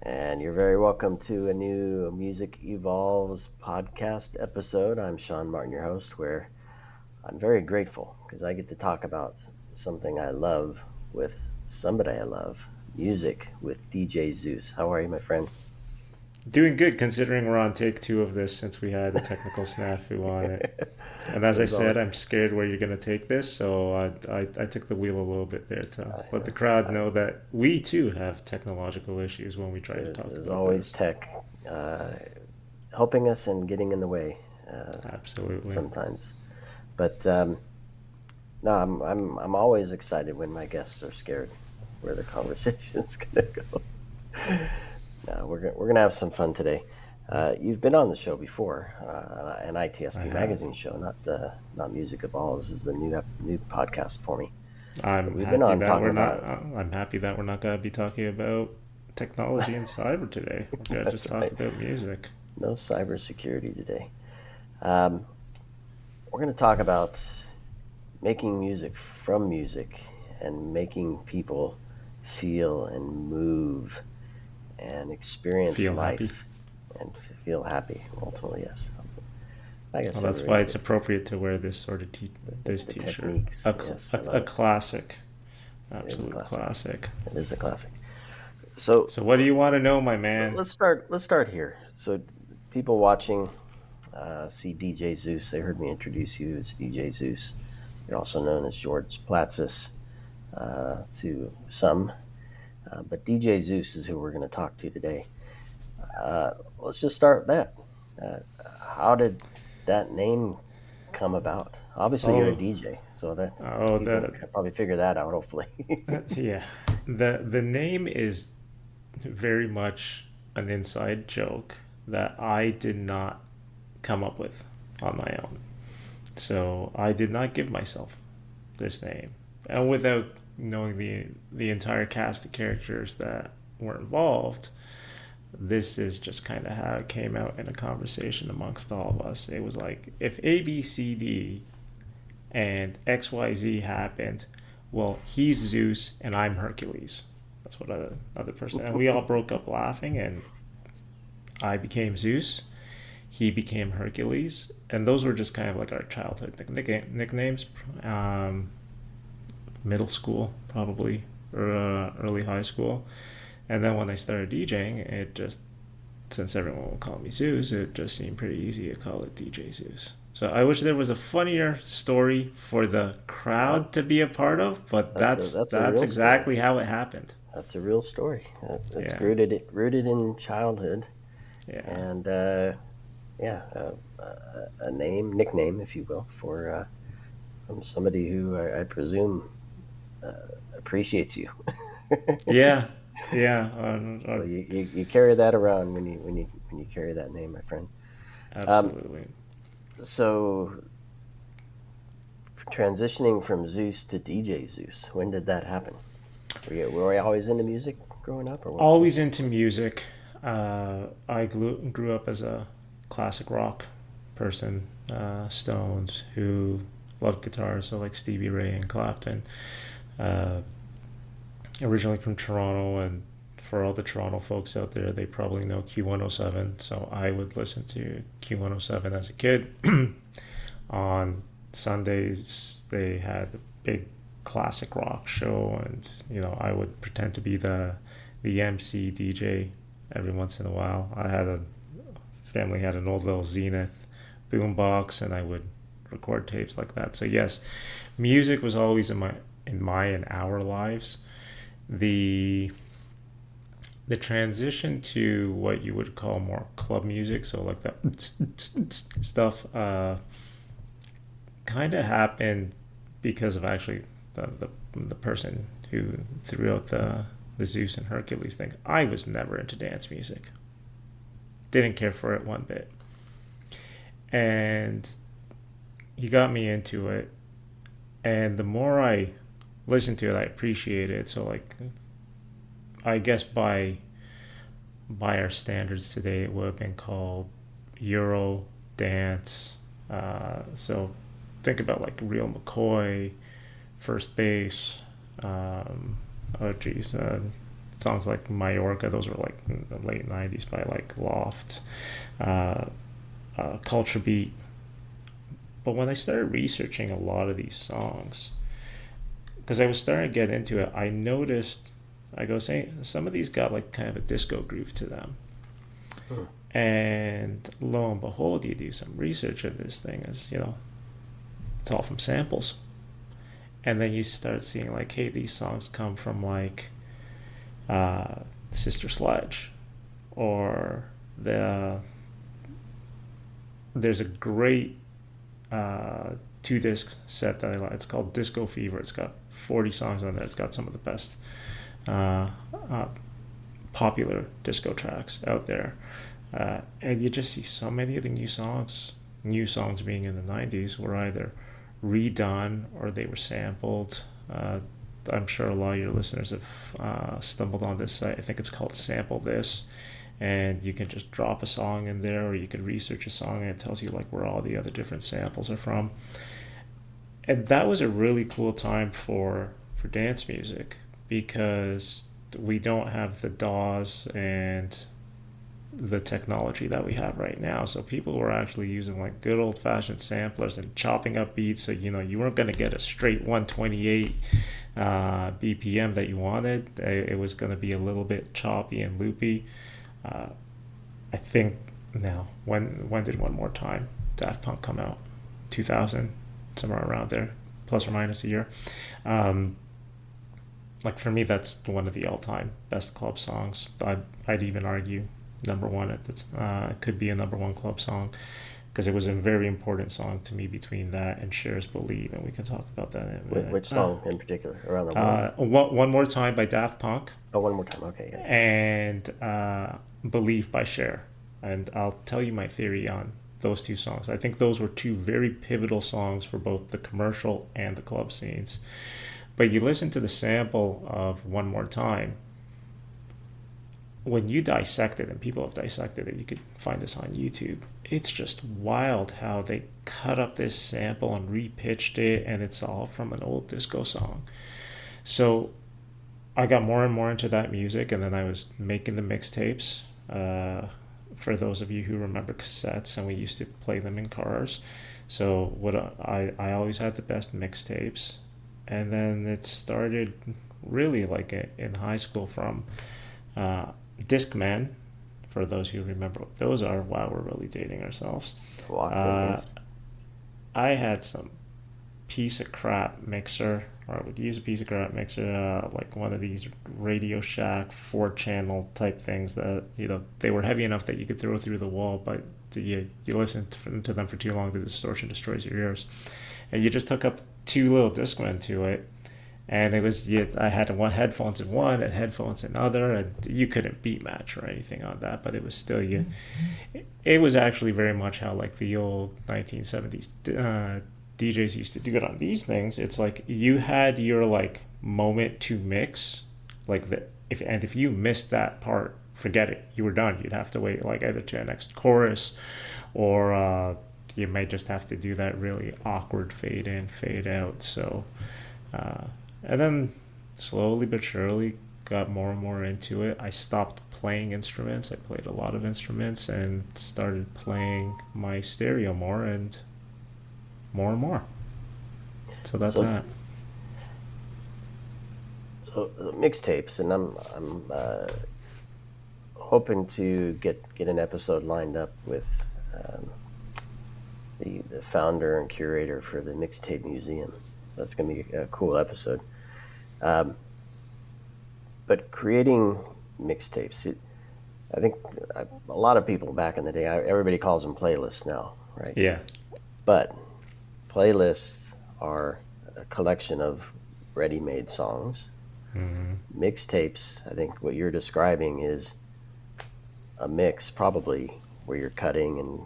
And you're very welcome to a new Music Evolves podcast episode. I'm Sean Martin, your host, where I'm very grateful because I get to talk about something I love with somebody I love, music with DJ Zeus. How are you, my friend? Doing good considering we're on take two of this since we had a technical snafu on it. And as I There's always, said, I'm scared where you're going to take this, so I took the wheel a little bit there to let the crowd I, know that we too have technological issues when we try to talk there's about always this. tech helping us and getting in the way Absolutely. sometimes. But no, I'm always excited when my guests are scared where the conversation's gonna go. No, we're gonna have some fun today. You've been on the show before, an I ITSP have. magazine show, not Music of All. This is a new podcast for me. But I'm we've been happy on that talking we're not. about I'm happy that we're not going to be talking about technology and cyber today. We're going to that's just talk right, about music. no cybersecurity today. Um, we're gonna talk about making music from music and making people feel and move and experience Feel happy. life and feel happy. Ultimately, yes. I guess Well, that's everybody why it's gets appropriate to wear this sort of this the t-shirt. techniques. Yes, I A love it. classic, It is a absolute classic. classic. It is a classic. So So what do you want to know, my man? let's start here. So people watching see DJ Zeus. They heard me introduce you as DJ Zeus. You're also known as George Platsis to some, but DJ Zeus is who we're going to talk to today. Let's just start with that. Uh, how did that name come about? Obviously, you're a Oh, DJ, so that oh, people the can probably figure that out. Hopefully, yeah, the name is very much an inside joke that I did not come up with on my own. So I did not give myself this name, and without knowing the entire cast of characters that were involved, this is just kind of how it came out in a conversation amongst all of us. It was like if A B C D and XYZ happened, well, he's Zeus and I'm Hercules. That's what other person. And we all broke up laughing, and I became Zeus. He became Hercules, and those were just kind of like our childhood nicknames. Middle school, probably, or early high school. And then when I started DJing, it just, since everyone will call me Zeus, it just seemed pretty easy to call it DJ Zeus. So I wish there was a funnier story for the well, crowd to be a part of, but that's a that's real story. exactly how it happened. That's a real story. It's Yeah, rooted in childhood, yeah, and yeah, a nickname, if you will, for from somebody who I presume uh, appreciates you. yeah, yeah. So you carry that around when you carry that name, my friend. Um, Absolutely. so transitioning from Zeus to DJ Zeus, when did that happen? Were you always into music growing up, or what's Always the into story? music. I grew up as a classic rock person, Stones, who loved guitar, so like Stevie Ray and Clapton. Uh, Originally from Toronto, and for all the Toronto folks out there, they probably know Q107. So I would listen to Q107 as a kid. On Sundays, they had a big classic rock show, and I would pretend to be the MC DJ every once in a while. I had a family had an old little Zenith boombox, and I would record tapes like that. So yes, music was always in my and our lives. The the transition to what you would call more club music, so like that stuff, kind of happened because of actually the person who threw out the Zeus and Hercules thing. I was never into dance music. Didn't care for it one bit. And he got me into it. And the more I listened to it, I appreciated it. So like, I guess by our standards today, it would have been called Euro dance. So think about like Real McCoy, First Base. Oh geez, songs like Majorca, those were like in the late 90s by like Loft, uh, Culture Beat. But when I started researching a lot of these songs, because I was starting to get into it, I noticed, I go saying, some of these got like kind of a disco groove to them. Hmm. And lo and behold, you do some research of this thing, is, it's all from samples. And then you start seeing like, hey, these songs come from like Sister Sledge, or there's a great 2 disc set that I like. It's called Disco Fever. It's got 40 songs on there. It's got some of the best uh, uh, popular disco tracks out there. And you just see so many of the new songs being in the 90s were either redone or they were sampled. I'm sure a lot of your listeners have stumbled on this site. I think it's called Sample This, and you can just drop a song in there, or you could research a song and it tells you like where all the other different samples are from. And that was a really cool time for dance music, because we don't have the DAWs and the technology that we have right now. So people were actually using like good old fashioned samplers and chopping up beats. So you weren't going to get a straight 128 BPM that you wanted. It was going to be a little bit choppy and loopy. I think now, when did One More Time, Daft Punk, come out? 2000, somewhere around there, plus or minus a year. Like for me, that's one of the all-time best club songs. I'd even argue number one. It could be a number one club song, because it was a very important song to me between that and Cher's Believe, and we can talk about that in a minute. Which song in particular? Around the World? One More Time by Daft Punk. Oh, One More Time. Okay. Yeah. And Believe by Cher. And I'll tell you my theory on those 2 songs. I think those were 2 very pivotal songs for both the commercial and the club scenes. But you listen to the sample of One More Time, when you dissect it, and people have dissected it, you could find this on YouTube, it's just wild how they cut up this sample and repitched it, and it's all from an old disco song. So I got more and more into that music, and then I was making the mixtapes. For those of you who remember cassettes, and we used to play them in cars. So I always had the best mixtapes. And then it started really like in high school from Discman, for those who remember what those are. Wow, we're really dating ourselves. I had some piece of crap mixer, or I would use a piece of crap mixer, like one of these Radio Shack 4-channel type things that, they were heavy enough that you could throw through the wall, but you listen to them for too long, the distortion destroys your ears. And you just hook up 2 little Discmen to it, and it was, I had headphones in one and headphones in other, and you couldn't beat match or anything on that, but it was still it was actually very much how like the old 1970s DJs used to do it on these things. It's like you had your like moment to mix, like if you missed that part, forget it, you were done. You'd have to wait like either to the next chorus, or you may just have to do that really awkward fade in, fade out. So, and then slowly but surely got more and more into it. I stopped playing instruments. I played a lot of instruments and started playing my stereo more and more. So that's that. So mixtapes, and I'm hoping to get an episode lined up with the founder and curator for the Mixtape Museum. So that's going to be a cool episode. But creating mixtapes, I think a lot of people back in the day, everybody calls them playlists now, right? Yeah. But playlists are a collection of ready-made songs. Mm-hmm. Mixtapes, I think what you're describing is a mix, probably, where you're cutting and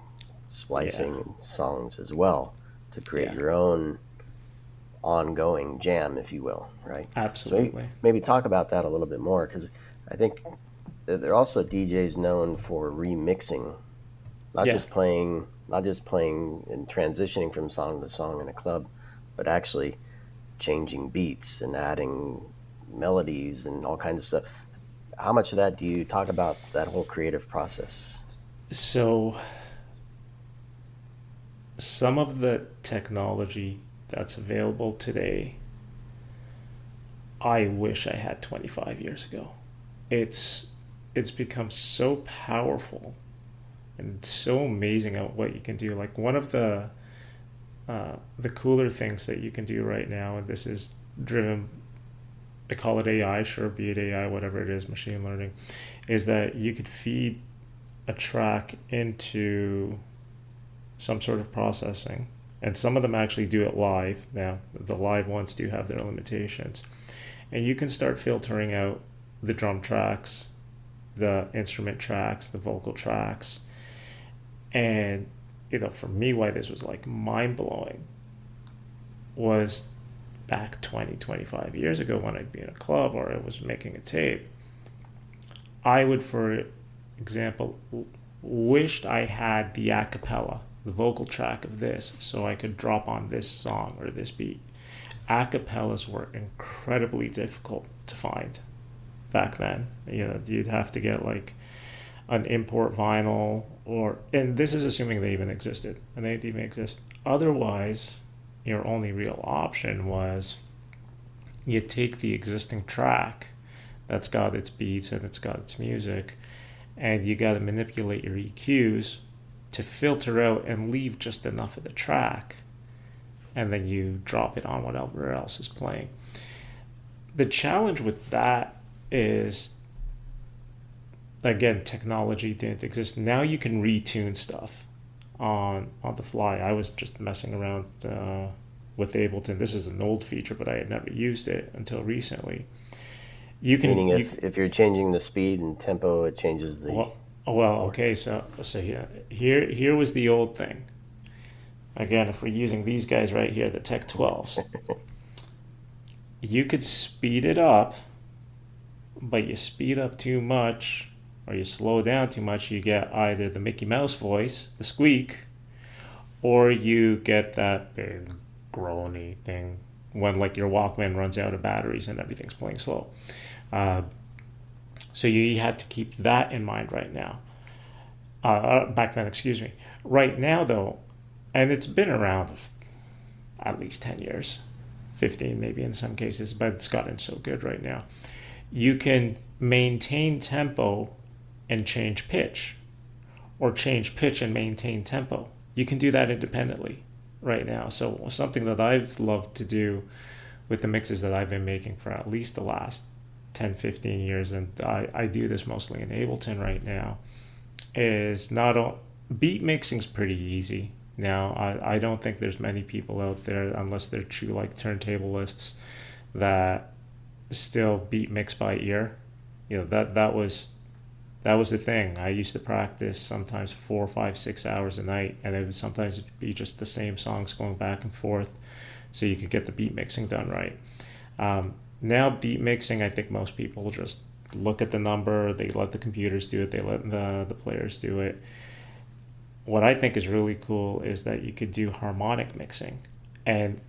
splicing songs as well to create your own ongoing jam, if you will, right? Absolutely. So maybe talk about that a little bit more, because I think they're also DJs known for remixing, not just playing and transitioning from song to song in a club, but actually changing beats and adding melodies and all kinds of stuff. how much of that do you talk about, that whole creative process? So some of the technology that's available today, I wish I had 25 years ago. It's become so powerful and so amazing at what you can do. Like one of the cooler things that you can do right now, and this is driven, they call it AI, sure, be it AI, whatever it is, machine learning, is that you could feed a track into some sort of processing. And some of them actually do it live. Now, the live ones do have their limitations. And you can start filtering out the drum tracks, the instrument tracks, the vocal tracks. And, for me, why this was like mind blowing was back 20, 25 years ago when I'd be in a club or I was making a tape. I would, for example, wished I had the a cappella, the vocal track of this, so I could drop on this song or this beat. A cappellas were incredibly difficult to find back then. You'd have to get like an import vinyl, and this is assuming they even existed, and they didn't even exist. Otherwise, your only real option was you take the existing track that's got its beats and it's got its music, and you got to manipulate your EQs to filter out and leave just enough of the track, and then you drop it on whatever else is playing. The challenge with that is, again, technology didn't exist. Now you can retune stuff on the fly. I was just messing around with Ableton. This is an old feature, but I had never used it until recently. Meaning if you're changing the speed and tempo, it changes the... Okay, so yeah, here was the old thing. Again, if we're using these guys right here, the Tech 12s, you could speed it up, but you speed up too much or you slow down too much, you get either the Mickey Mouse voice, the squeak, or you get that big groany thing when like your Walkman runs out of batteries and everything's playing slow. So you had to keep that in mind right now. Back then, excuse me. Right now, though, and it's been around at least 10 years, 15 maybe in some cases, but it's gotten so good right now. You can maintain tempo and change pitch, or change pitch and maintain tempo. You can do that independently right now. So something that I've loved to do with the mixes that I've been making for at least the last 10, 15 years, and I do this mostly in Ableton right now, is beat mixing's pretty easy. Now, I don't think there's many people out there, unless they're true like turntablists, that still beat mix by ear. That was the thing. I used to practice sometimes 4, 5, 6 hours a night, and it would sometimes be just the same songs going back and forth, so you could get the beat mixing done right. Now beat mixing, I think most people just look at the number, they let the computers do it, they let the players do it. What I think is really cool is that you could do harmonic mixing, and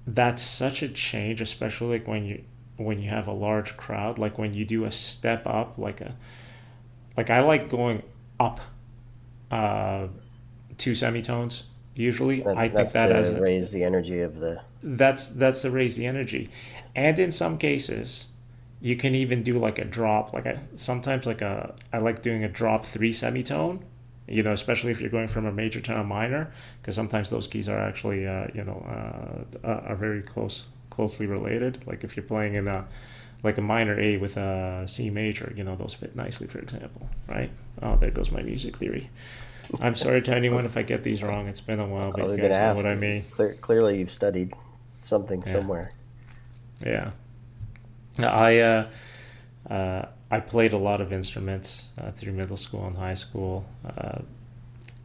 that's such a change, especially like when you have a large crowd. Like when you do a step up, like I like going up 2 semitones usually. I think that has raise the energy of the... That's to raise the energy, and in some cases, you can even do like a drop. I like doing a drop 3 semitone. Especially if you're going from a major to a minor, because sometimes those keys are actually are very closely related. Like if you're playing in a minor A with a C major, those fit nicely, for example, right? Oh, there goes my music theory. I'm sorry to anyone if I get these wrong. It's been a while, but you guys know what I mean. Clearly, you've studied something somewhere. Yeah. I played a lot of instruments through middle school and high school.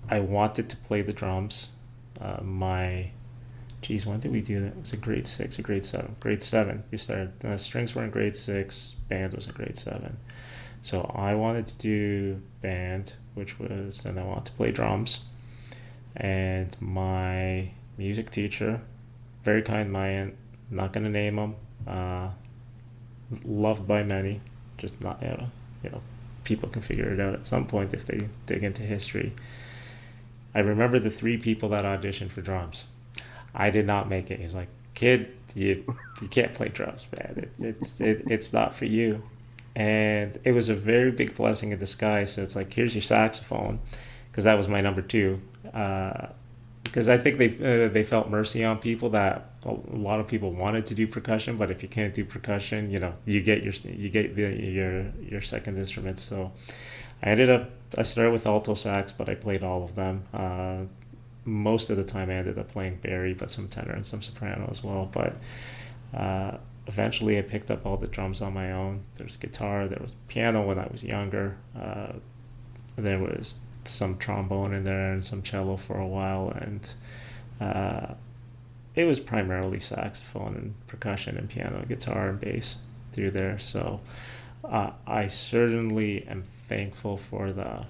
I wanted to play the drums. When did we do that? Was it grade 6 or grade 7? Grade 7. You started. Strings were in grade 6. Band was in grade 7. So I wanted to do band, and I wanted to play drums. And my music teacher, very kind man, not going to name him, loved by many, just not, people can figure it out at some point if they dig into history. I remember the three people that auditioned for drums. I did not make it. He was like, kid, you can't play drums, man. It's not for you. And it was a very big blessing in disguise. So it's like, here's your saxophone, because that was my number two. Because I think they felt mercy on people, that a lot of people wanted to do percussion, but if you can't do percussion, you get your second instrument. So I started with alto sax, but I played all of them. Most of the time I ended up playing bari, but some tenor and some soprano as well. But eventually I picked up all the drums on my own. There was guitar, there was piano when I was younger. There was some trombone in there and some cello for a while, and it was primarily saxophone and percussion and piano, guitar and bass through there. So I certainly am thankful for the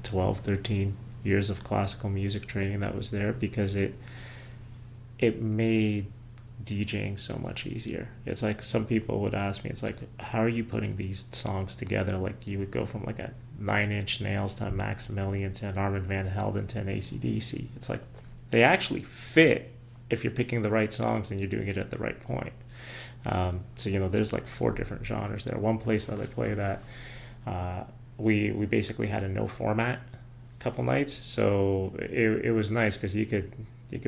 12, 13 years of classical music training that was there, because it made DJing so much easier. It's like, some people would ask me, it's like, how are you putting these songs together? Like, you would go from like a 9 Inch Nails to a Maximilian to an Armand Van Helden to an AC/DC. It's like, they actually fit if you're picking the right songs and you're doing it at the right point. So there's like 4 different genres there. One place that I play that, we basically had a no format couple nights, so it was nice because you could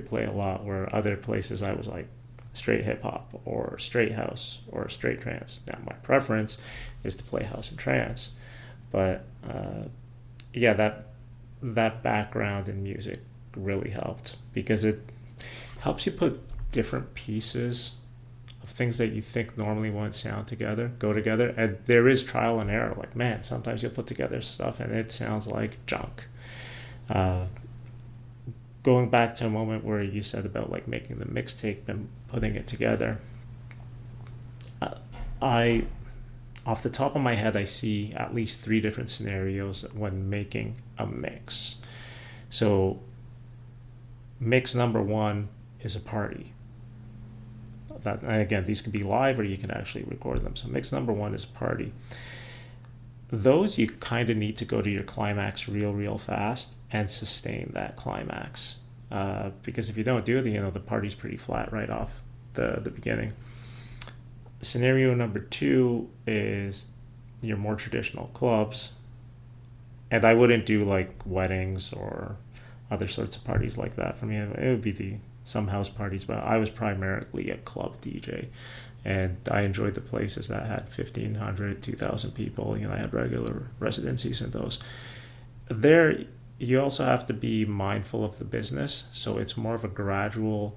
play a lot, where other places I was like straight hip hop or straight house or straight trance. Now my preference is to play house and trance, but that background in music really helped, because it helps you put different pieces of things that you think normally won't go together, and there is trial and error. Like, man, sometimes you'll put together stuff and it sounds like junk. Going back to a moment where you said about like making the mixtape and putting it together, I off the top of my head, I see at least 3 different scenarios when making a mix. So mix number 1 is a party. That, again, these can be live or you can actually record them. So mix number 1 is a party. Those you kind of need to go to your climax real fast and sustain that climax, because if you don't do it, the party's pretty flat right off the beginning. Scenario number 2 is your more traditional clubs, and I wouldn't do like weddings or other sorts of parties like that. For me, it would be some house parties, but I was primarily a club DJ. And I enjoyed the places that had 1,500, 2,000 people. I had regular residencies in those. There, you also have to be mindful of the business. So it's more of a gradual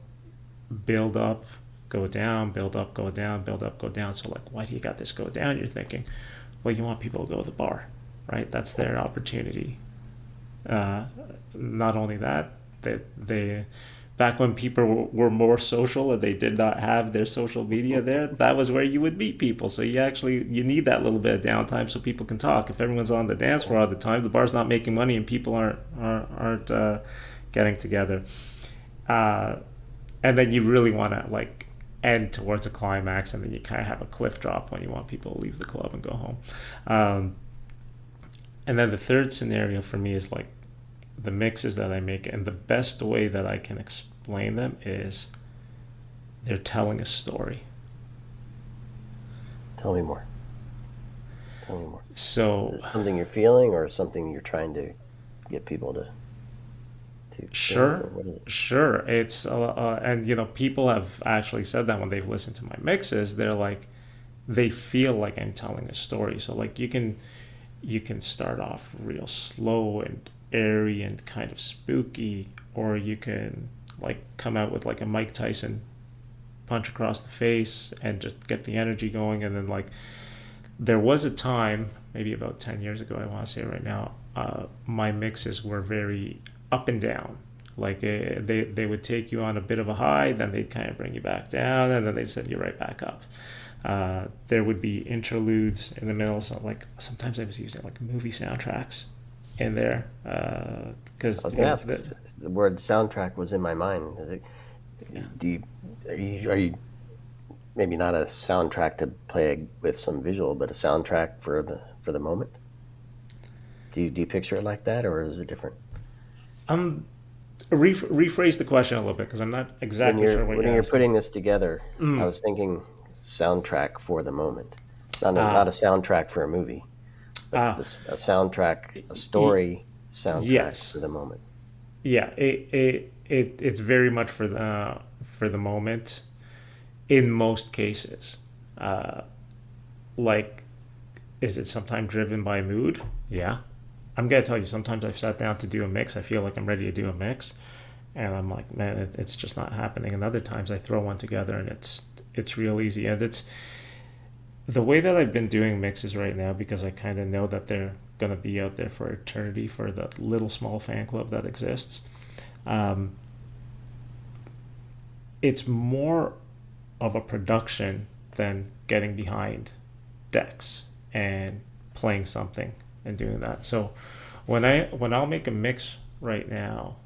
build up, go down, build up, go down, build up, go down. So like, why do you got this go down? You're thinking, well, you want people to go to the bar, right? That's their opportunity. Not only that, they back when people were more social and they did not have their social media there, that was where you would meet people. So you need that little bit of downtime so people can talk. If everyone's on the dance floor all the time, the bar's not making money and people aren't getting together. And then you really want to like end towards a climax, and then you kind of have a cliff drop when you want people to leave the club and go home. And then the third scenario for me is like the mixes that I make, and the best way that I can explain them is they're telling a story. Tell me more. So something you're feeling or something you're trying to get people to Sure. It's and people have actually said that when they've listened to my mixes, they're like, they feel like I'm telling a story. So like you can start off real slow and airy and kind of spooky, or you can like come out with like a Mike Tyson punch across the face and just get the energy going. And then like there was a time, maybe about 10 years ago, I want to say right now, my mixes were very up and down. Like they would take you on a bit of a high, then they'd kind of bring you back down, and then they'd send you right back up. There would be interludes in the middle. So like sometimes I was using like movie soundtracks in there, because the word soundtrack was in my mind. Are you maybe not a soundtrack to play with some visual, but a soundtrack for the moment. Do you picture it like that, or is it different? Um, rephrase the question a little bit because I'm not When exactly you're sure what when you're you're asking. putting this together, I Mm. was thinking soundtrack for the moment, not Ah, a soundtrack for a movie, but ah, this a soundtrack, a y- story soundtrack yes, for the moment. yeah. It's very much for the moment in most cases. Uh, like, is it sometimes driven by mood? Yeah. I'm gonna tell you. Sometimes I've sat down to do a mix. I feel like I'm ready to do a mix, and I'm like, man, it's just not happening. And other times I throw one together, and it's real easy. And it's the way that I've been doing mixes right now because I kind of know that they're gonna be out there for eternity for the little small fan club that exists. Um, it's more of a production than getting behind decks and playing something and doing that. So when I'll make a mix right now,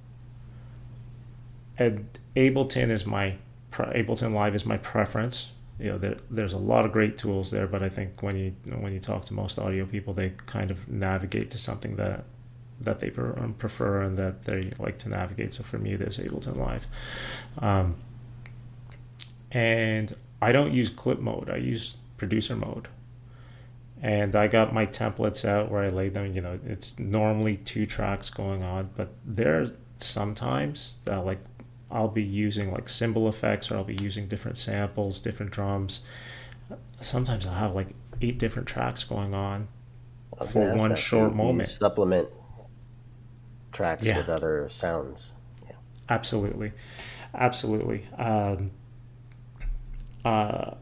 and Ableton Live is my preference. There's a lot of great tools there, but I think when you talk to most audio people, they kind of navigate to something that they prefer and that they like to navigate. So for me, there's Ableton Live, um, and I don't use clip mode. I use producer mode, and I got my templates out where I lay them. It's normally two tracks going on, but there's sometimes that like I'll be using like cymbal effects or I'll be using different samples, different drums. Sometimes I'll have like 8 different tracks going on I was going for to ask one that. short Do you moment. supplement tracks Yeah, with other sounds? Yeah. absolutely, absolutely. Uh,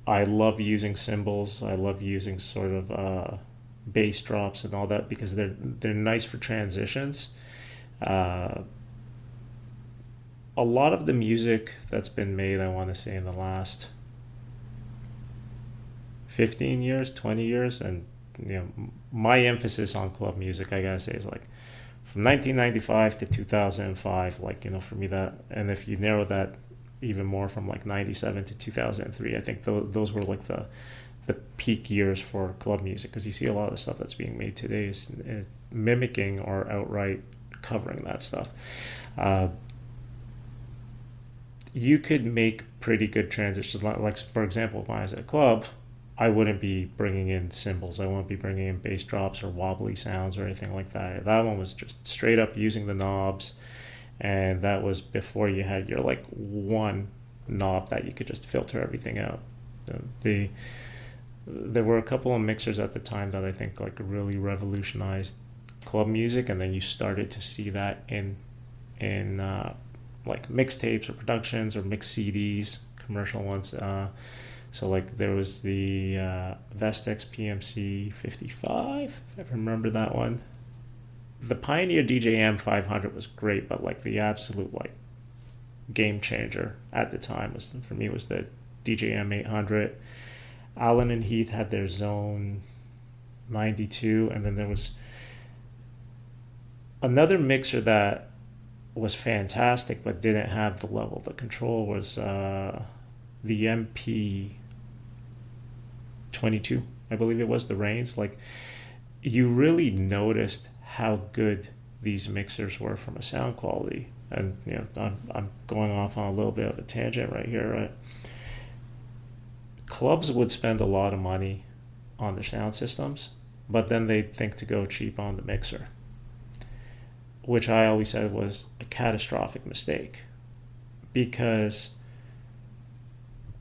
I love using cymbals. I love using sort of bass drops and all that because they're nice for transitions. Uh, a lot of the music that's been made, I want to say, in the last 15 years, 20 years, and my emphasis on club music, I gotta say, is like from 1995 to 2005. Like for me that, and if you narrow that even more from like 97 to 2003, I think those were like the peak years for club music because you see a lot of the stuff that's being made today is mimicking or outright covering that stuff. Uh, you could make pretty good transitions. Like for example, when I was at a club, I wouldn't be bringing in cymbals. I wouldn't be bringing in bass drops or wobbly sounds or anything like that. That one was just straight up using the knobs, and that was before you had your like one knob that you could just filter everything out. The there were a couple of mixers at the time that I think like really revolutionized club music, and then you started to see that in like mixtapes or productions or mix CDs, commercial ones. So like there was the Vestex PMC 55, if I remember that one. The Pioneer DJM 500 was great, but like the absolute like game changer at the time was for me was the DJM 800. Allen and Heath had their Zone 92, and then there was another mixer that was fantastic but didn't have the level of control was the MP 22, I believe it was, the Reigns. Like you really noticed how good these mixers were from a sound quality. And I'm going off on a little bit of a tangent right here. Right? Clubs would spend a lot of money on their sound systems, but then they'd think to go cheap on the mixer, which I always said was a catastrophic mistake because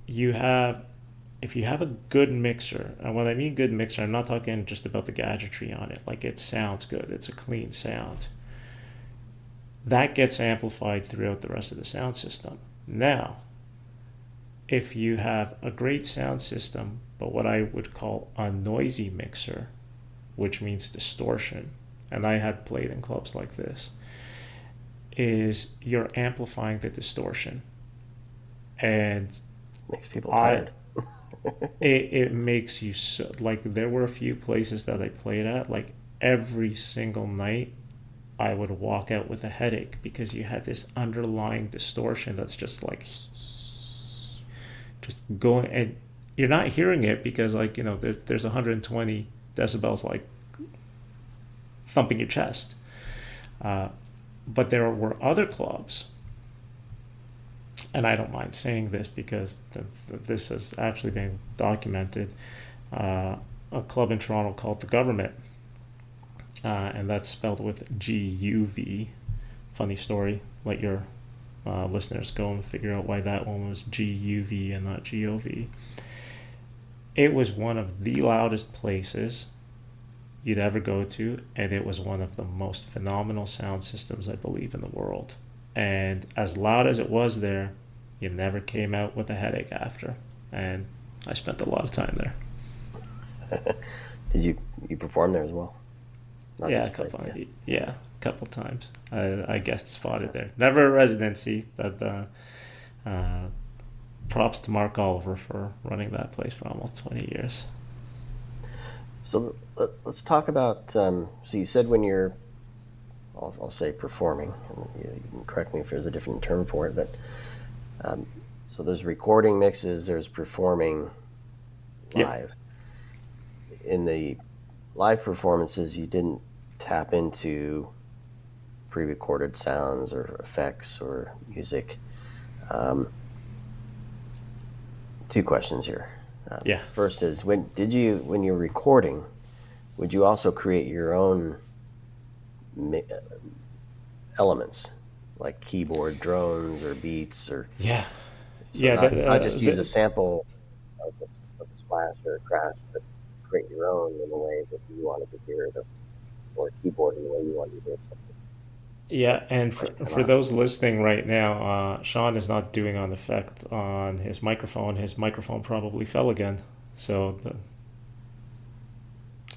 you have if you have a good mixer, and when I mean good mixer, I'm not talking just about the gadgetry on it, like it sounds good, it's a clean sound. That gets amplified throughout the rest of the sound system. Now, if you have a great sound system, but what I would call a noisy mixer, which means distortion, and I had played in clubs like this, is you're amplifying the distortion. And Makes people I tired. it makes you so like there were a few places that I played at like every single night I would walk out with a headache because you had this underlying distortion that's just just going, and you're not hearing it because like there's 120 decibels like thumping your chest. But there were other clubs, and I don't mind saying this because this has actually been documented. A club in Toronto called The Government, and that's spelled with GUV. Funny story. Let your listeners go and figure out why that one was GUV and not GOV. It was one of the loudest places you'd ever go to, and it was one of the most phenomenal sound systems, I believe, in the world. And as loud as it was there, you never came out with a headache after. And I spent a lot of time there. Did you perform there as well? Not yeah, a couple times. I guest spotted there. Never a residency. But props to Mark Oliver for running that place for almost 20 years. So let's talk about. So you said when you're, I'll say performing. You can correct me if there's a different term for it, but so there's recording mixes. There's performing live. Yep. In the live performances, you didn't tap into pre-recorded sounds or effects or music. Two questions here. First is when you're recording, would you also create your own elements like keyboard drones or beats or I just use a sample of a splash or a crash, but create your own in the way that you wanted to hear it, or keyboard in the way you wanted to hear something. Yeah, and for those listening right now, Sean is not doing an effect on his microphone. His microphone probably fell again. So,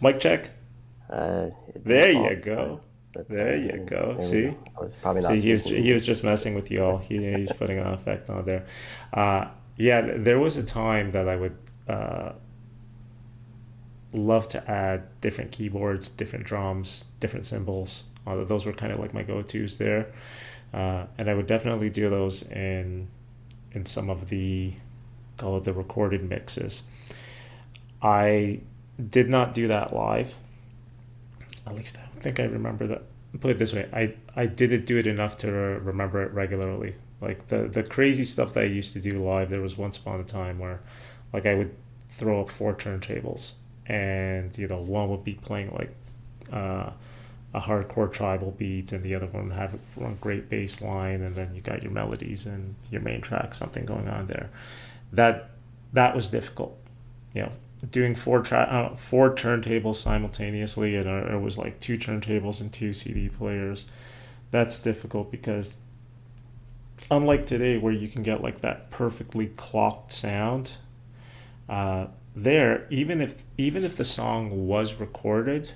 mic check. There you go. There you go. See, I was probably not. See, he was just messing with you all. He's putting an effect on there. There was a time that I would love to add different keyboards, different drums, different cymbals. Those were kind of like my go-tos there, and I would definitely do those in some of the, call it the recorded mixes. I did not do that live. At least I don't think I remember that. Put it this way, I didn't do it enough to remember it regularly. Like the crazy stuff that I used to do live, there was once upon a time where like I would throw up 4 turntables, and one would be playing like a hardcore tribal beat, and the other one have a great bass line, and then you got your melodies and your main track, something going on there. That was difficult. Doing 4 turntables simultaneously, and it was like 2 turntables and 2 CD players. That's difficult because unlike today where you can get like that perfectly clocked sound, even if the song was recorded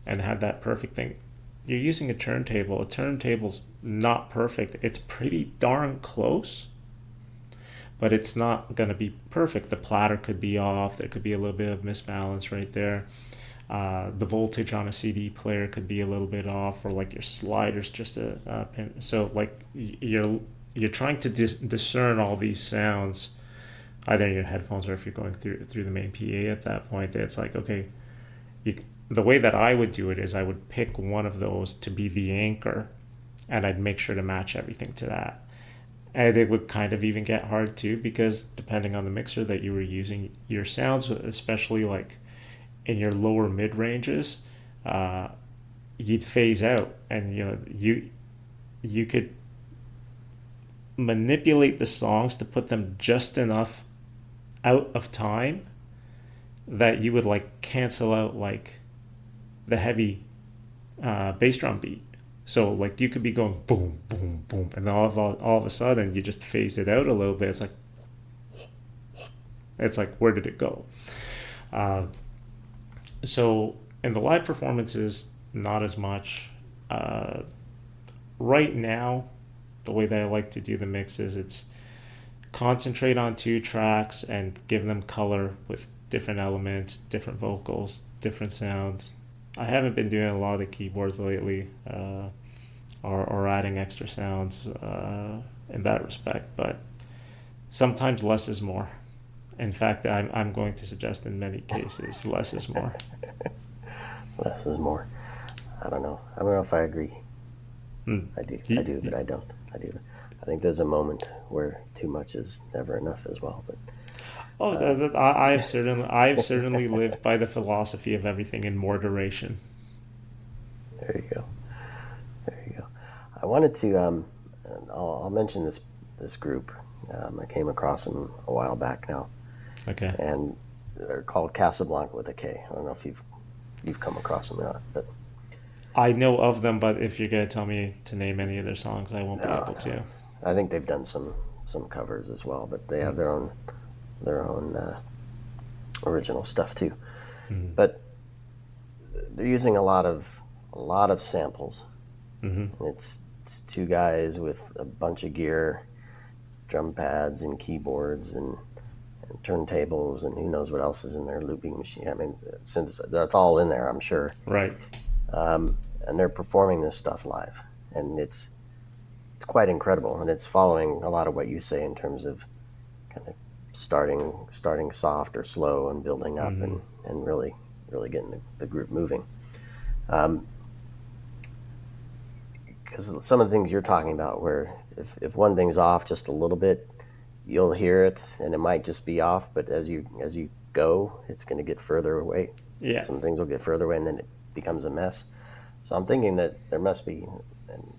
and had that perfect thing, you're using a turntable. A turntable's not perfect. It's pretty darn close, but it's not going to be perfect. The platter could be off. There could be a little bit of misbalance right there. The voltage on a CD player could be a little bit off, or like your slider's just a pin. So like you're trying to discern all these sounds, either in your headphones or if you're going through the main PA at that point. It's like, okay, the way that I would do it is I would pick one of those to be the anchor, and I'd make sure to match everything to that. And it would kind of even get hard too, because depending on the mixer that you were using, your sounds, especially like in your lower mid ranges, you'd phase out, and you could manipulate the songs to put them just enough out of time that you would like cancel out like the heavy bass drum beat. So like you could be going boom, boom, boom, and then all of a sudden you just phase it out a little bit. It's like where did it go? So in the live performances, not as much. Right now, the way that I like to do the mixes, it's concentrate on 2 tracks and give them color with different elements, different vocals, different sounds. I haven't been doing a lot of the keyboards lately, or adding extra sounds in that respect, but sometimes less is more. In fact, I'm going to suggest in many cases less is more. Less is more. I don't know. I don't know if I agree. Mm. I do, but I don't. I do. I think there's a moment where too much is never enough as well. But Oh, I've certainly lived by the philosophy of everything in moderation. there you go. There you go. I wanted to. I'll mention this group. I came across them a while back now, Okay. and they're called Casablanca with a K. I don't know if you've come across them or not, but I know of them, but if you're going to tell me to name any of their songs, I won't be able no. to. I think they've done some covers as well, but they have Mm. their own original stuff too. Mm. But they're using a lot of samples. Mm-hmm. And it's two guys with a bunch of gear, drum pads and keyboards and turntables and who knows what else is in their looping machine. I mean, since that's all in there, I'm sure. Right. And they're performing this stuff live, and it's quite incredible. And it's following a lot of what you say in terms of kind of starting soft or slow and building up Mm-hmm. and really getting the group moving. Because some of the things you're talking about, where if one thing's off just a little bit, you'll hear it, and it might just be off. But as you go, it's going to get further away. Yeah. Some things will get further away, and then it becomes a mess. So I'm thinking that there must be, and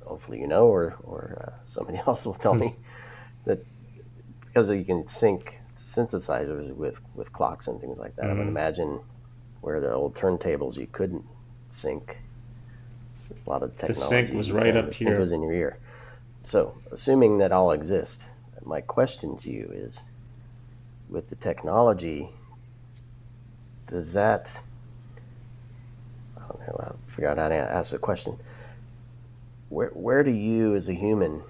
hopefully or somebody else will tell me that because you can sync synthesizers with clocks and things like that. I would Mm-hmm. imagine where the old turntables you couldn't sync. A lot of the The technology sync was you right can. up The sync here. was in your ear. So, assuming that all exists, my question to you is, with the technology, does that? I don't know. I forgot how to ask the question. Where do you, as a human,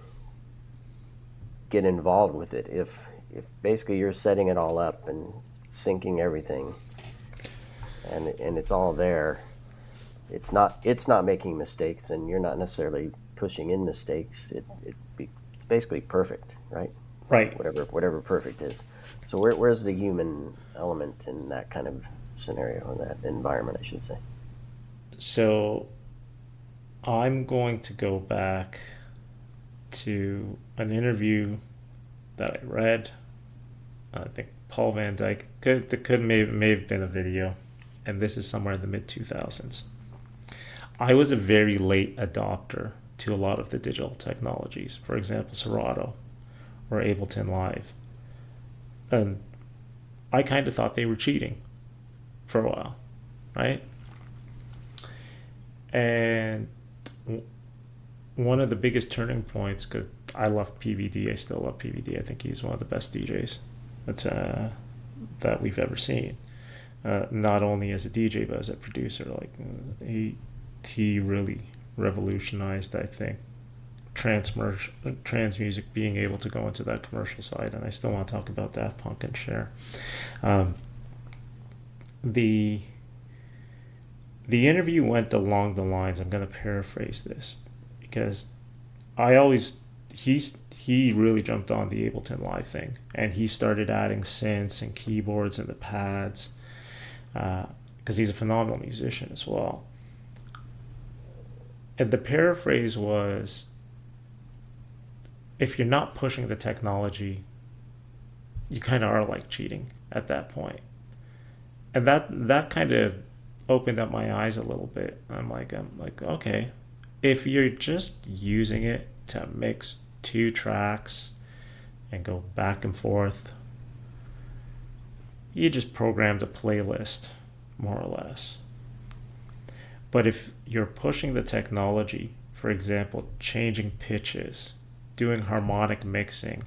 get involved with it? If basically you're setting it all up and syncing everything, and it's all there, it's not making mistakes, and you're not necessarily pushing in mistakes. It's basically perfect, right? Right. Whatever perfect is. So where's the human element in that kind of scenario, in that environment, I should say? So I'm going to go back to an interview that I read. I think Paul Van Dyke may have been a video, and this is somewhere in the mid 2000s. I was a very late adopter to a lot of the digital technologies. For example, Serato or Ableton Live, and I kind of thought they were cheating for a while, right? And one of the biggest turning points, because I love PVD, I still love PVD. I think he's one of the best DJs that we've ever seen. Not only as a DJ but as a producer. Like he really revolutionized, I think, trance music, being able to go into that commercial side. And I still want to talk about Daft Punk and Cher. The interview went along the lines, I'm going to paraphrase this, because he really jumped on the Ableton Live thing, and he started adding synths and keyboards and the pads, because he's a phenomenal musician as well. And the paraphrase was, if you're not pushing the technology, you kind of are like cheating at that point. And that kind of opened up my eyes a little bit. I'm like, okay, if you're just using it to mix two tracks and go back and forth, you just programmed a playlist, more or less. But if you're pushing the technology, for example, changing pitches, doing harmonic mixing,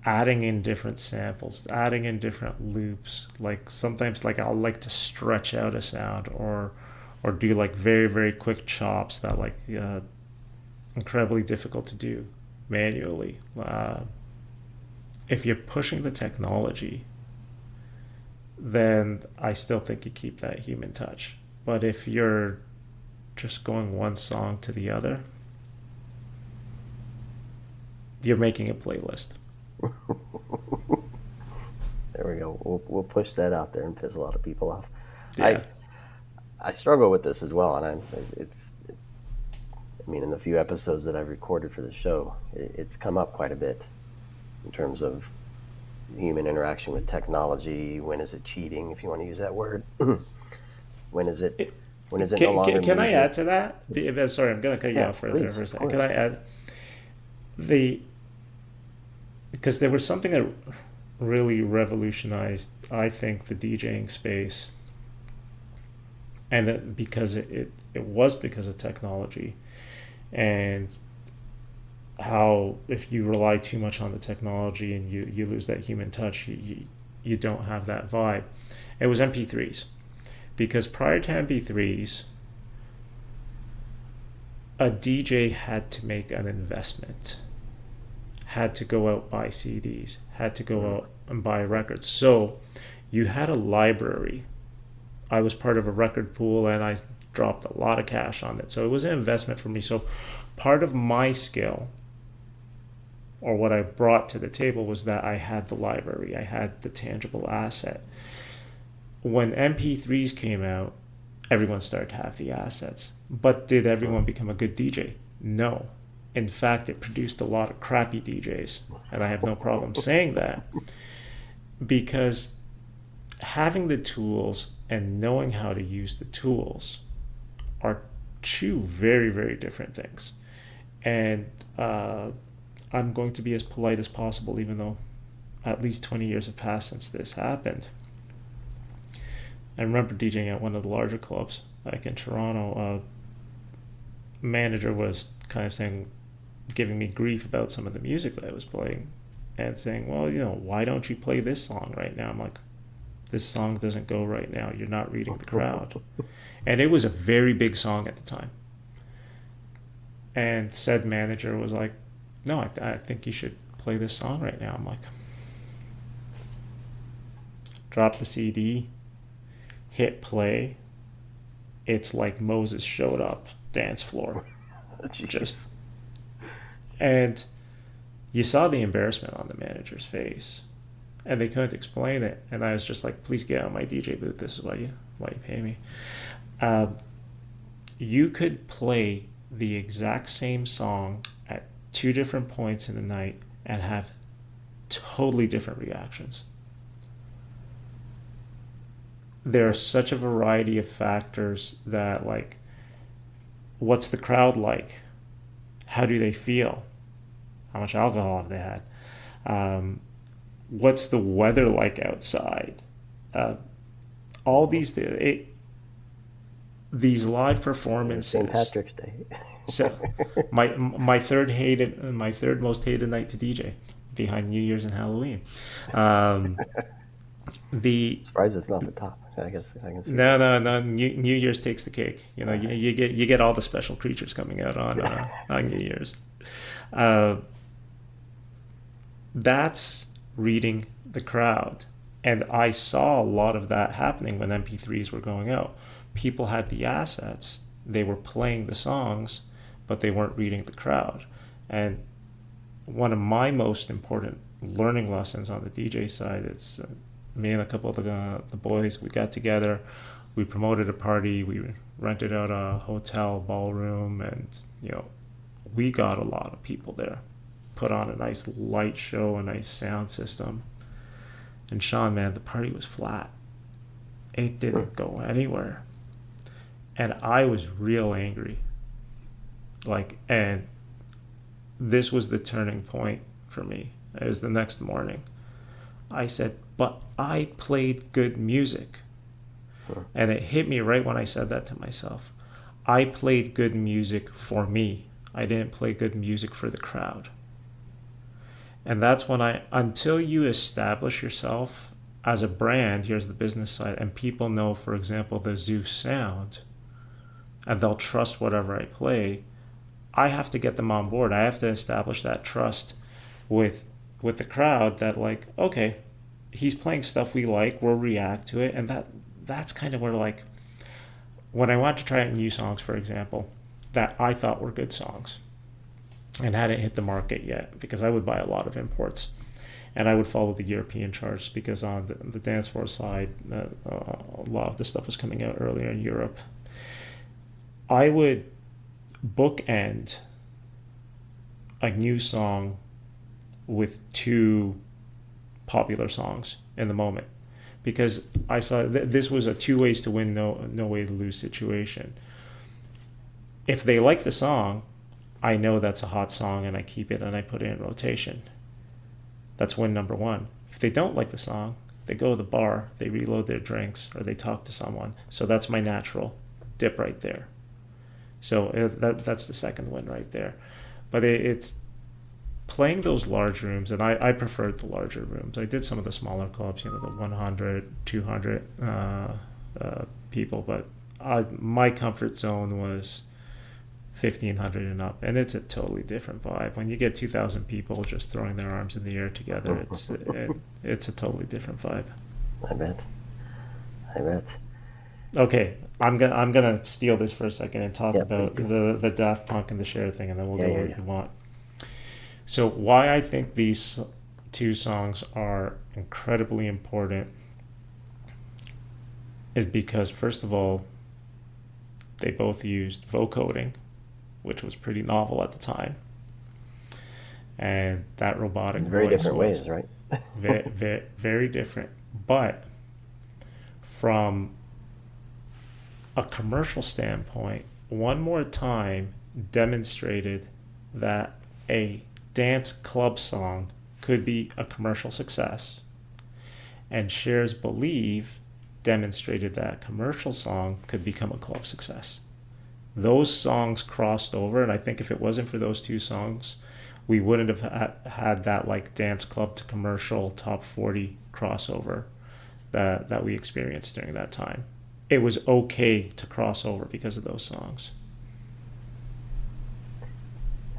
adding in different samples, adding in different loops, like sometimes like I'll like to stretch out a sound or do like very, very quick chops that like incredibly difficult to do manually. If you're pushing the technology, then I still think you keep that human touch. But if you're just going one song to the other, you're making a playlist. There we go. We'll push that out there and piss a lot of people off. Yeah. I struggle with this as well, and I mean, in the few episodes that I've recorded for the show, it's come up quite a bit in terms of human interaction with technology. When is it cheating, if you want to use that word? when is it? When is it no longer Can I music? add to that? Sorry, I'm going to cut you off please, for a second. Can I add because there was something that really revolutionized, I think, the DJing space, and that because it was because of technology, and how if you rely too much on the technology and you lose that human touch, you don't have that vibe. It was MP3s, because prior to MP3s, a DJ had to make an investment, had to go out buy CDs, had to go out and buy records. So you had a library. I was part of a record pool and I dropped a lot of cash on it. So it was an investment for me. So part of my skill, or what I brought to the table, was that I had the library, I had the tangible asset. When MP3s came out, everyone started to have the assets. But did everyone become a good DJ? No. In fact, it produced a lot of crappy DJs, and I have no problem saying that, because having the tools and knowing how to use the tools are two very, very different things. And I'm going to be as polite as possible, even though at least 20 years have passed since this happened. I remember DJing at one of the larger clubs, like in Toronto. Manager was kind of giving me grief about some of the music that I was playing, and saying, well, why don't you play this song right now? I'm like, this song doesn't go right now. You're not reading the crowd. And it was a very big song at the time. And said manager was like, no, I think you should play this song right now. I'm like, drop the CD, hit play. It's like Moses showed up, dance floor. Just, and you saw the embarrassment on the manager's face, and they couldn't explain it. And I was just like, please get out of my DJ booth. This is why you pay me. You could play the exact same song at two different points in the night and have totally different reactions. There are such a variety of factors that, like, what's the crowd like? How do they feel? How much alcohol have they had? What's the weather like outside? All these live performances. St. Patrick's Day. So my third most hated night to DJ, behind New Year's and Halloween. Surprised it's not the top. I guess I can see. No. New Year's takes the cake. You get all the special creatures coming out on New Year's. That's reading the crowd, and I saw a lot of that happening when MP3s were going out. People had the assets; they were playing the songs, but they weren't reading the crowd. And one of my most important learning lessons on the DJ side, it's me and a couple of the boys, we got together, we promoted a party, we rented out a hotel ballroom, and we got a lot of people there, put on a nice light show, a nice sound system. And Sean, man, the party was flat. It didn't go anywhere. And I was real angry. And this was the turning point for me. It was the next morning. I said, but I played good music. And it hit me right when I said that to myself. I played good music for me. I didn't play good music for the crowd. And that's when until you establish yourself as a brand, here's the business side, and people know, for example, the Zeus sound, and they'll trust whatever I play, I have to get them on board. I have to establish that trust with the crowd that, like, okay, he's playing stuff we like, we'll react to it. And that's kind of where, like, when I wanted to try out new songs, for example, that I thought were good songs and hadn't hit the market yet, because I would buy a lot of imports. and I would follow the European charts because on the dance floor side, a lot of the stuff was coming out earlier in Europe. I would bookend a new song with two popular songs in the moment, because I saw this was a two ways to win, no way to lose situation. If they like the song, I know that's a hot song and I keep it and I put it in rotation. That's win number one. If they don't like the song, they go to the bar, they reload their drinks, or they talk to someone. So that's my natural dip right there. So that's the second win right there. But it's playing those large rooms, and I preferred the larger rooms. I did some of the smaller clubs, the 100, 200 people, but my comfort zone was 1,500 and up, and it's a totally different vibe. When you get 2,000 people just throwing their arms in the air together, it's a totally different vibe. I bet. Okay, I'm gonna steal this for a second and talk about the Daft Punk and the Cher thing, and then we'll go where you want. So why I think these two songs are incredibly important is because, first of all, they both used vocoding, which was pretty novel at the time. And that robotic very voice different ways, right? very, very different. But from a commercial standpoint, One More Time demonstrated that a dance club song could be a commercial success, and Cher's Believe demonstrated that a commercial song could become a club success. Those songs crossed over, and I think if it wasn't for those two songs, we wouldn't have had that like dance club to commercial top 40 crossover that we experienced during that time. It was okay to cross over because of those songs.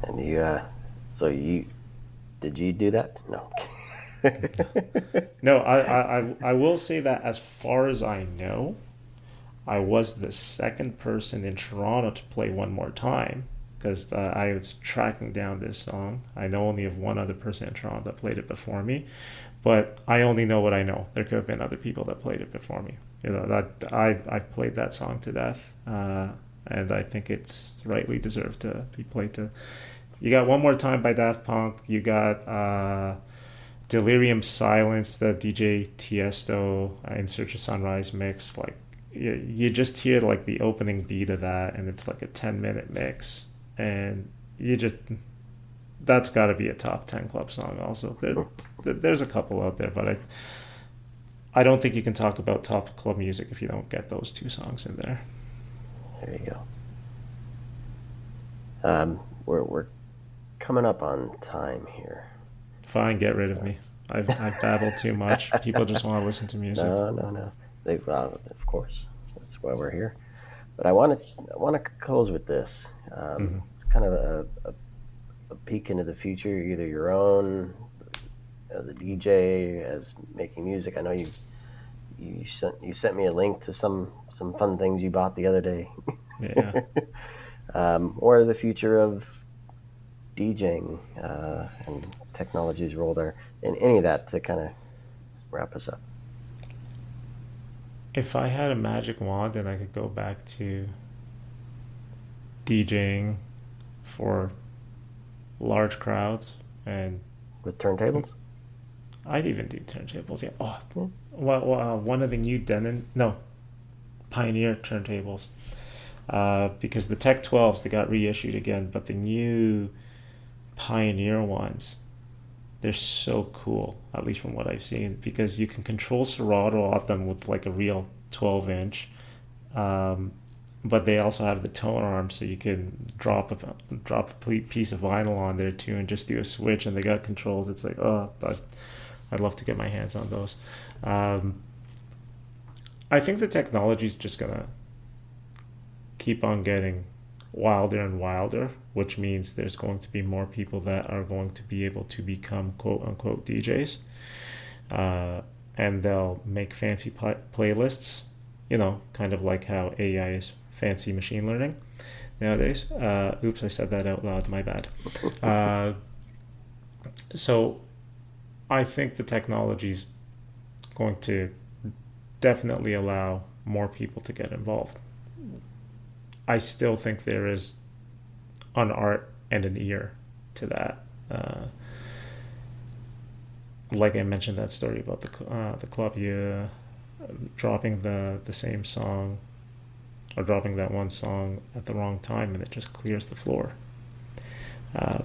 And did you do that? No. No, I will say that as far as I know, I was the second person in Toronto to play One More Time, because I was tracking down this song. I know only of one other person in Toronto that played it before me, but I only know what I know. There could have been other people that played it before me. That I've played that song to death, and I think it's rightly deserved to be played to. You got One More Time by Daft Punk. You got Delirium Silence, the DJ Tiesto In Search of Sunrise mix. Like you just hear like the opening beat of that, and it's like a 10-minute mix, and that's got to be a top 10 club song. Also, there's a couple out there, but I don't think you can talk about top club music if you don't get those two songs in there. There you go. We're coming up on time here. Fine, get rid of me. I've babbled too much. People just want to listen to music. No. Of course, that's why we're here. But I want to close with this. It's kind of a peek into the future, either your own, the DJ as making music. I know you sent me a link to some fun things you bought the other day. Yeah. Or the future of DJing and technology's role there, and any of that to kind of wrap us up. If I had a magic wand and I could go back to DJing for large crowds and with turntables, I'd even do turntables. Yeah. Oh, well, one of the new Pioneer turntables, because the Tech 12s, they got reissued again, but the new Pioneer ones, they're so cool, at least from what I've seen, because you can control Serato off them with like a real 12-inch, but they also have the tone arm, so you can drop a piece of vinyl on there too and just do a switch, and they got controls. It's like, I'd love to get my hands on those. I think the technology is just gonna keep on getting wilder and wilder, which means there's going to be more people that are going to be able to become quote-unquote DJs, and they'll make fancy playlists, kind of like how AI is fancy machine learning nowadays. Oops, I said that out loud, my bad. So I think the technology's going to definitely allow more people to get involved. I still think there is an art and an ear to that. Like I mentioned that story about the club, you dropping the same song or dropping that one song at the wrong time and it just clears the floor. Uh,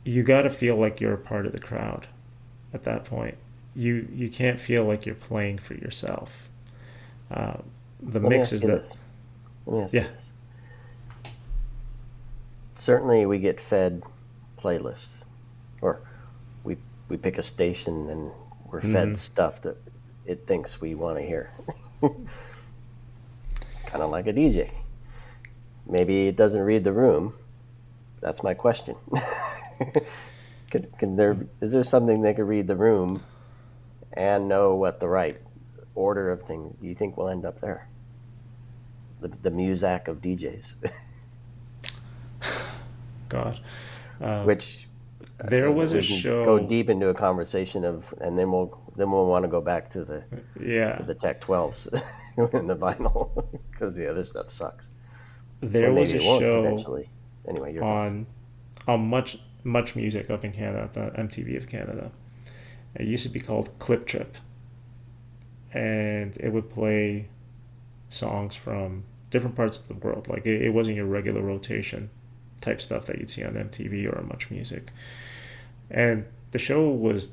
you got to feel like you're a part of the crowd at that point. You can't feel like you're playing for yourself. Uh, the Let me mix ask is you that, this. Let me ask you yeah. this. Certainly, we get fed playlists, or we we pick a station and we're fed Hmm. stuff that it thinks we want to hear. Kind of like a DJ. Maybe it doesn't read the room. That's my question. Is there something that could read the room and know what the right order of things do you think will end up there? The muzak of DJs, God. Uh, which there was a we can go show. deep into a conversation of, and then we'll want to go back to Yeah, the Tech 12s and the vinyl because the other stuff sucks, or there was maybe a it won't show eventually. Anyway, your thoughts. on much music up in Canada, the MTV of Canada. It used to be called Clip Trip, and it would play songs from different parts of the world. Like it wasn't your regular rotation type stuff that you'd see on MTV or Much Music. And the show was,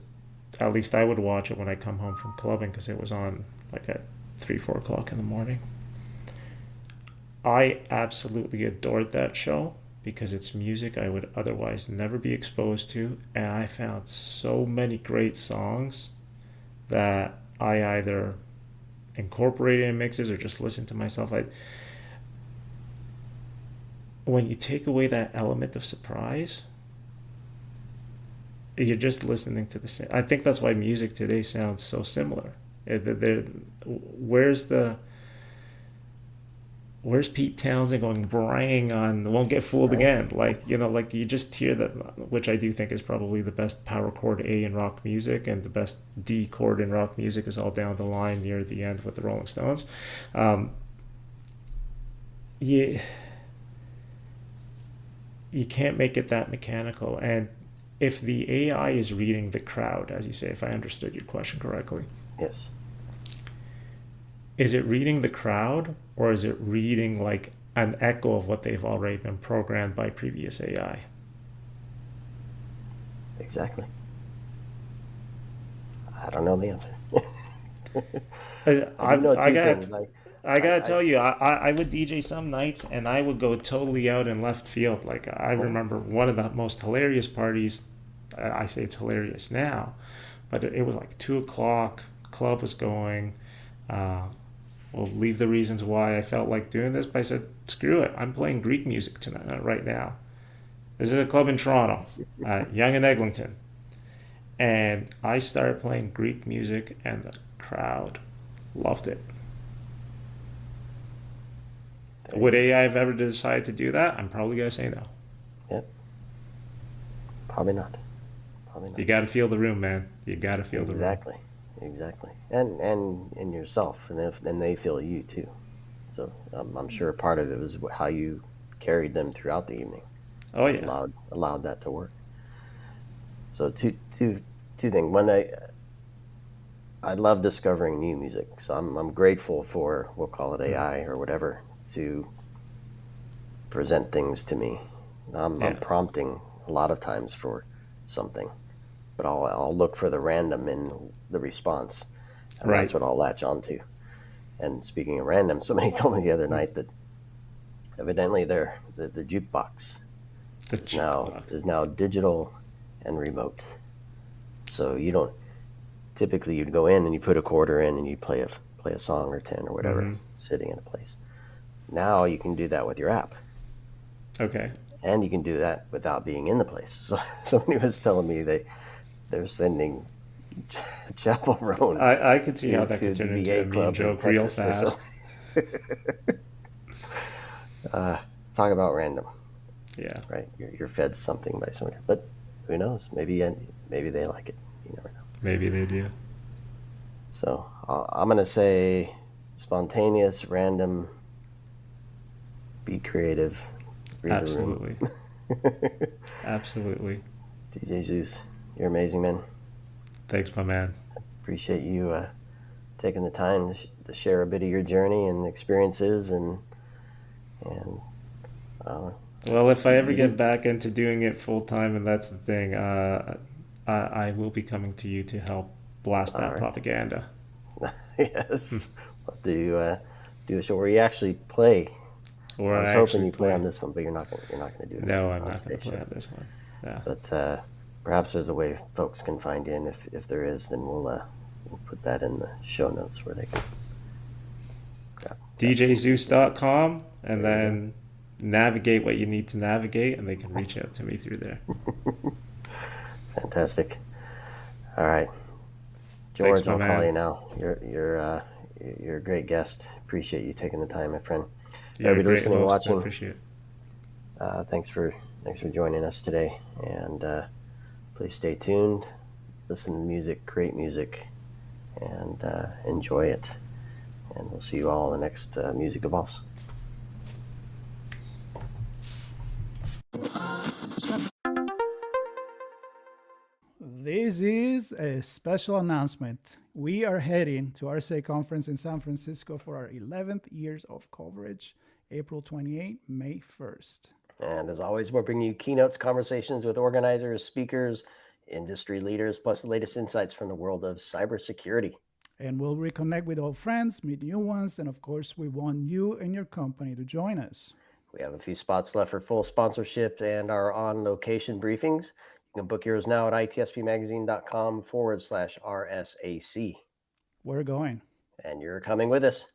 at least I would watch it when I come home from clubbing because it was on like at 3, 4 o'clock in the morning. I absolutely adored that show because it's music I would otherwise never be exposed to, and I found so many great songs that I either incorporated in mixes or just listened to myself. When you take away that element of surprise, you're just listening to the same. I think that's why music today sounds so similar. Where's the where's Pete Townsend going braying on "Won't Get Fooled Right? Again"? Like like you just hear that, which I do think is probably the best power chord A in rock music, and the best D chord in rock music is all down the line near the end with the Rolling Stones. Um, you you can't make it that mechanical, and if the AI is reading the crowd, as you say, if I understood your question correctly, Yes. is it reading the crowd or is it reading like an echo of what they've already been programmed by previous AI? Exactly. I don't know the answer. I, I do know I two got things. Like I I, gotta I tell you, I would DJ some nights and I would go totally out in left field. Like I yeah. remember one of the most hilarious parties. I say it's hilarious now, but it was like 2 o'clock. Club was going. Uh, we'll leave the reasons why I felt like doing this, but I said, screw it. I'm playing Greek music tonight, right now. This is a club in Toronto, Yonge and Eglinton. And I started playing Greek music, and the crowd loved it. There you Would go. AI have ever decided to do that? I'm probably going to say no. Yep. Probably not. Probably You not. got to feel the room, man. You got to feel the room. Exactly. Exactly. And yourself, and they feel you too. So I'm sure part of it was how you carried them throughout the evening Oh, that yeah. allowed that to work. So two things. One, I love discovering new music. So I'm grateful for, we'll call it Mm. AI or whatever, to present things to me. I'm Yeah. prompting a lot of times for something, but I'll look for the random in the response, and that's Right. what I'll latch onto. And speaking of random, somebody told me the other Mm. night that evidently the jukebox The is now jukebox. digital and remote. So you don't typically, you'd go in and you put a quarter in and you play a song or 10 or whatever Mm-hmm. sitting in a place. Now you can do that with your app, Okay. and you can do that without being in the place. So somebody was telling me they're sending Chappell Roan I could see how to that could the turn into a VA meme club in joke real Texas or something. fast. uh, Talk about random, Yeah. right? You're fed something by somebody, but who knows? Maybe maybe they like it. You never know. Maybe they do. So I'm going to say spontaneous, random, be creative, read Absolutely. the room. Absolutely. DJ Zeus, you're amazing, man. Thanks, my man. Appreciate you taking the time to share a bit of your journey and experiences and well, if I ever get back into doing it full time, and that's the thing, I will be coming to you to help blast that propaganda. Yes. We'll do a show where you actually play. Or I was hoping you play on this one, but you're not going to do it. No, I'm not going to play on this one. Yeah. But perhaps there's a way folks can find you, and if there is, then we'll put that in the show notes where they can. DJZeus.com, and then navigate what you need to navigate, and they can reach out to me through there. Fantastic. All right, George, I'll call you now. You're a great guest. Appreciate you taking the time, my friend. Everybody listening, watching. I appreciate it. Thanks for joining us today, and please stay tuned. Listen to music, create music, and enjoy it. And we'll see you all in the next Music Evolves. This is a special announcement. We are heading to RSA Conference in San Francisco for our 11th years of coverage, April 28, May 1st. And as always, we're bringing you keynotes, conversations with organizers, speakers, industry leaders, plus the latest insights from the world of cybersecurity. And we'll reconnect with old friends, meet new ones, and of course, we want you and your company to join us. We have a few spots left for full sponsorship and our on-location briefings. You can book yours now at itspmagazine.com/RSAC. We're going. And you're coming with us.